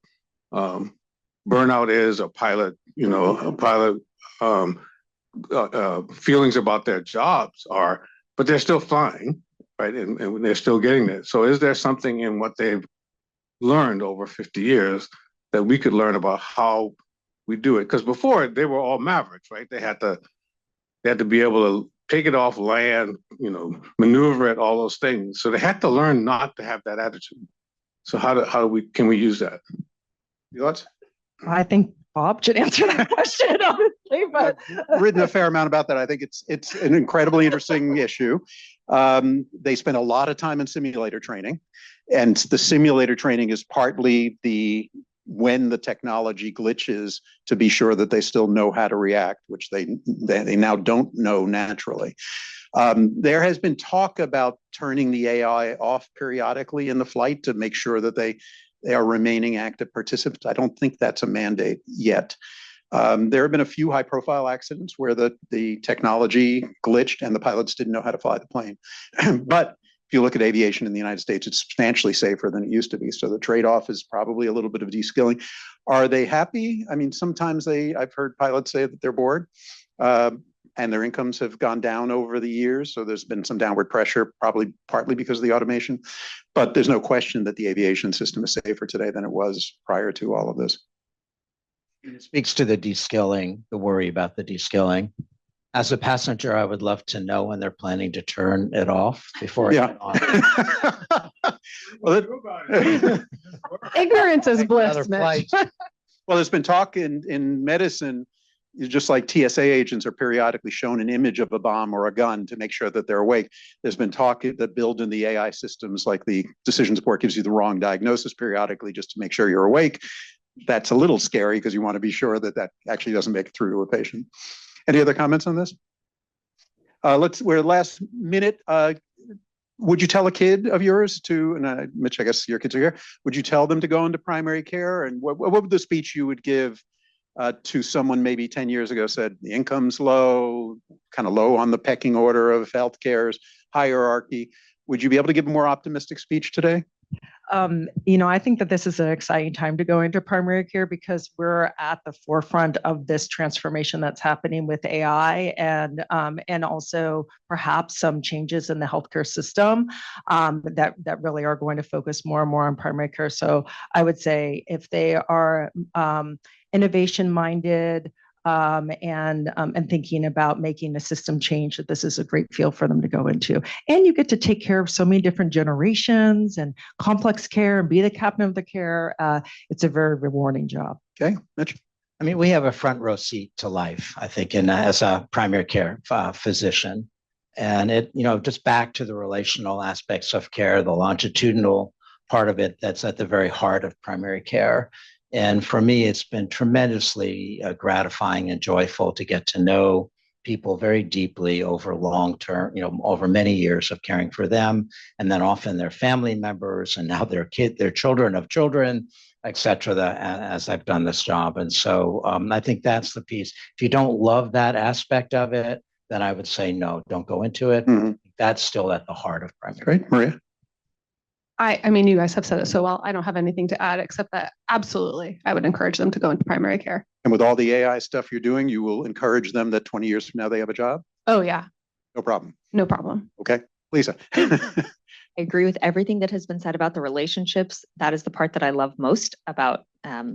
burnout is, a pilot feelings about their jobs are, but they're still flying, right? And they're still getting it. So is there something in what they've learned over 50 years that we could learn about how we do it? Because before they were all mavericks, right? They had to be able to take it off land, maneuver it, all those things. So they had to learn not to have that attitude. So can we use that? Your thoughts? I think Bob should answer that question, honestly, but I've written a fair amount about that. I think it's an incredibly interesting issue. They spend a lot of time in simulator training, and the simulator training is partly when the technology glitches to be sure that they still know how to react, which they now don't know naturally. There has been talk about turning the AI off periodically in the flight to make sure that they are remaining active participants. I don't think that's a mandate yet. There have been a few high-profile accidents where the technology glitched and the pilots didn't know how to fly the plane. But if you look at aviation in the United States, it's substantially safer than it used to be. So the trade-off is probably a little bit of de-skilling. Are they happy? I mean, sometimes I've heard pilots say that they're bored, and their incomes have gone down over the years. So there's been some downward pressure, probably partly because of the automation. But there's no question that the aviation system is safer today than it was prior to all of this. It speaks to the de-skilling, the worry about the de-skilling. As a passenger, I would love to know when they're planning to turn it off before Yeah. Ignorance is bliss, Mitch. Well, there's been talk in medicine, just like TSA agents are periodically shown an image of a bomb or a gun to make sure that they're awake. There's been talk that build in the AI systems, like the decision support gives you the wrong diagnosis periodically just to make sure you're awake. That's a little scary because you want to be sure that actually doesn't make it through to a patient. Any other comments on this? We're last minute. Would you tell a kid of yours and Mitch, I guess your kids are here, would you tell them to go into primary care? And what would the speech you would give to someone maybe 10 years ago said the income's low, kind of low on the pecking order of healthcare's hierarchy? Would you be able to give a more optimistic speech today? I think that this is an exciting time to go into primary care because we're at the forefront of this transformation that's happening with AI and also perhaps some changes in the healthcare system that really are going to focus more and more on primary care. So I would say if they are innovation-minded and thinking about making a system change, that this is a great field for them to go into. And you get to take care of so many different generations and complex care and be the captain of the care. It's a very rewarding job. Okay, Mitch? I mean, we have a front row seat to life, I think, as a primary care physician. And it, just back to the relational aspects of care, the longitudinal part of it that's at the very heart of primary care. And for me, it's been tremendously gratifying and joyful to get to know people very deeply over long term, over many years of caring for them, and then often their family members, and now their children of children, et cetera, as I've done this job. And so I think that's the piece. If you don't love that aspect of it, then I would say, no, don't go into it. Mm-hmm. That's still at the heart of primary. Great, Maria. I mean, you guys have said it so well. I don't have anything to add except that absolutely, I would encourage them to go into primary care. And with all the AI stuff you're doing, you will encourage them that 20 years from now they have a job? Oh, yeah. No problem. No problem. Okay. Lisa. I agree with everything that has been said about the relationships. That is the part that I love most about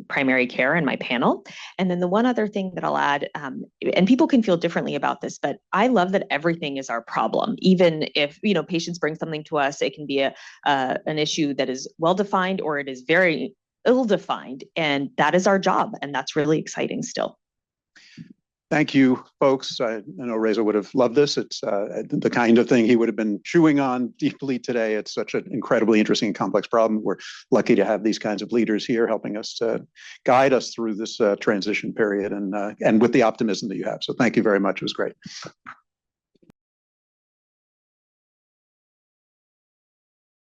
primary care and my panel. And then the one other thing that I'll add, and people can feel differently about this, but I love that everything is our problem. Even if, patients bring something to us, it can be an issue that is well-defined or it is very ill-defined. And that is our job. And that's really exciting still. Thank you, folks. I know Reza would have loved this. It's the kind of thing he would have been chewing on deeply today. It's such an incredibly interesting and complex problem. We're lucky to have these kinds of leaders here helping us to guide us through this transition period and with the optimism that you have. So thank you very much. It was great.